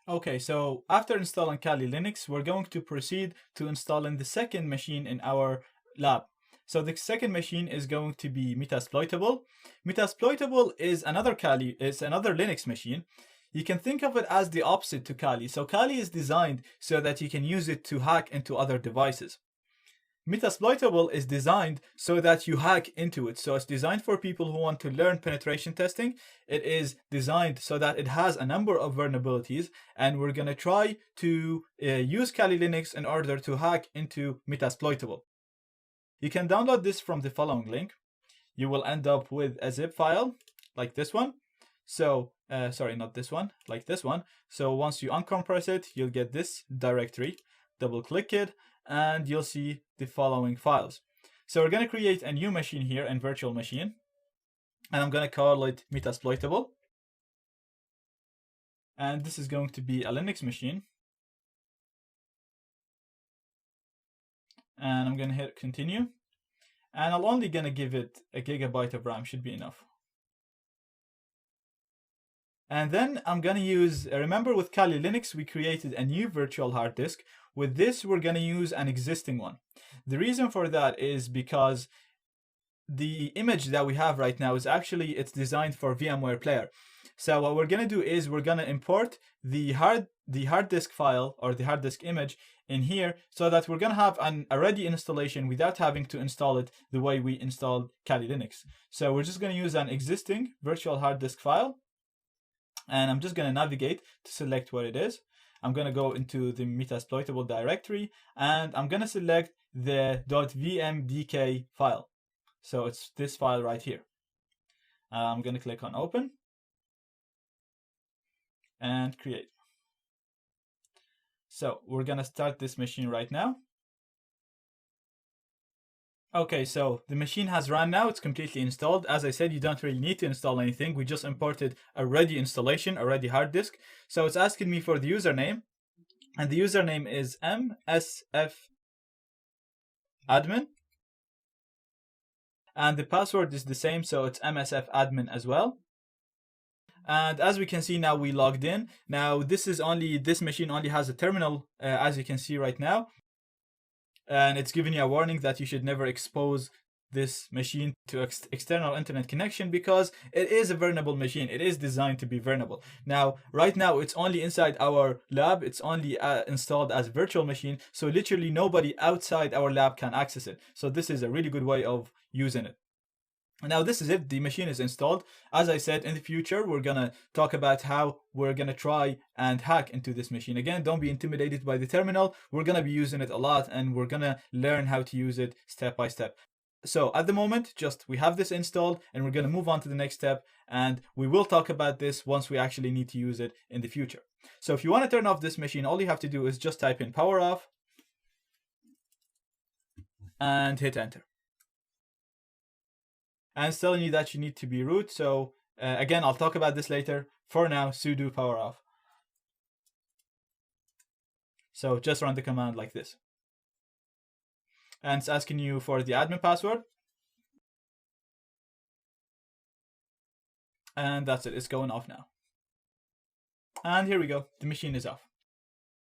Okay, so after installing Kali Linux, we're going to proceed to installing the second machine in our lab. So the second machine is going to be Metasploitable. Metasploitable is another Linux machine. You can think of it as the opposite to Kali. So Kali is designed so that you can use it to hack into other devices. Metasploitable is designed so that you hack into it. So it's designed for people who want to learn penetration testing. It is designed so that it has a number of vulnerabilities, and we're going to try to use Kali Linux in order to hack into Metasploitable. You can download this from the following link. You will end up with a zip file like this one. So, sorry, not this one, like this one. So once you uncompress it, you'll get this directory. Double click it, and you'll see the following files. So we're going to create a new machine here in virtual machine, and I'm going to call it Metasploitable. And this is going to be a Linux machine. And I'm going to hit continue. And I'm only going to give it a gigabyte of RAM, should be enough. And then I'm going to use, remember with Kali Linux, we created a new virtual hard disk. With this, we're going to use an existing one. The reason for that is because the image that we have right now is actually, it's designed for VMware Player. So what we're going to do is we're going to import the hard disk file or the hard disk image in here, so that we're going to have a ready installation without having to install it the way we installed Kali Linux. So we're just going to use an existing virtual hard disk file, and I'm just going to navigate to select what it is. I'm going to go into the Metasploitable directory, and I'm going to select the .vmdk file. So it's this file right here. I'm going to click on open and create. So we're going to start this machine right now. Okay, so the machine has run now. It's completely installed. As I said, you don't really need to install anything. We just imported a ready installation, a ready hard disk. So it's asking me for the username, and the username is msfadmin. And the password is the same, so it's msfadmin as well. And as we can see now, we logged in. Now this machine only has a terminal, as you can see right now. And it's giving you a warning that you should never expose this machine to external internet connection, because it is a vulnerable machine. It is designed to be vulnerable. Now, right now, it's only inside our lab. It's only installed as a virtual machine. So literally nobody outside our lab can access it. So this is a really good way of using it. Now this is it, the machine is installed. As I said, in the future, we're gonna talk about how we're gonna try and hack into this machine. Again, don't be intimidated by the terminal. We're gonna be using it a lot, and we're gonna learn how to use it step by step. So at the moment, we have this installed, and we're gonna move on to the next step, and we will talk about this once we actually need to use it in the future. So if you wanna turn off this machine, all you have to do is just type in power off and hit enter. And it's telling you that you need to be root. So again, I'll talk about this later. For now, sudo power off. So just run the command like this. And it's asking you for the admin password. And that's it, it's going off now. And here we go, the machine is off.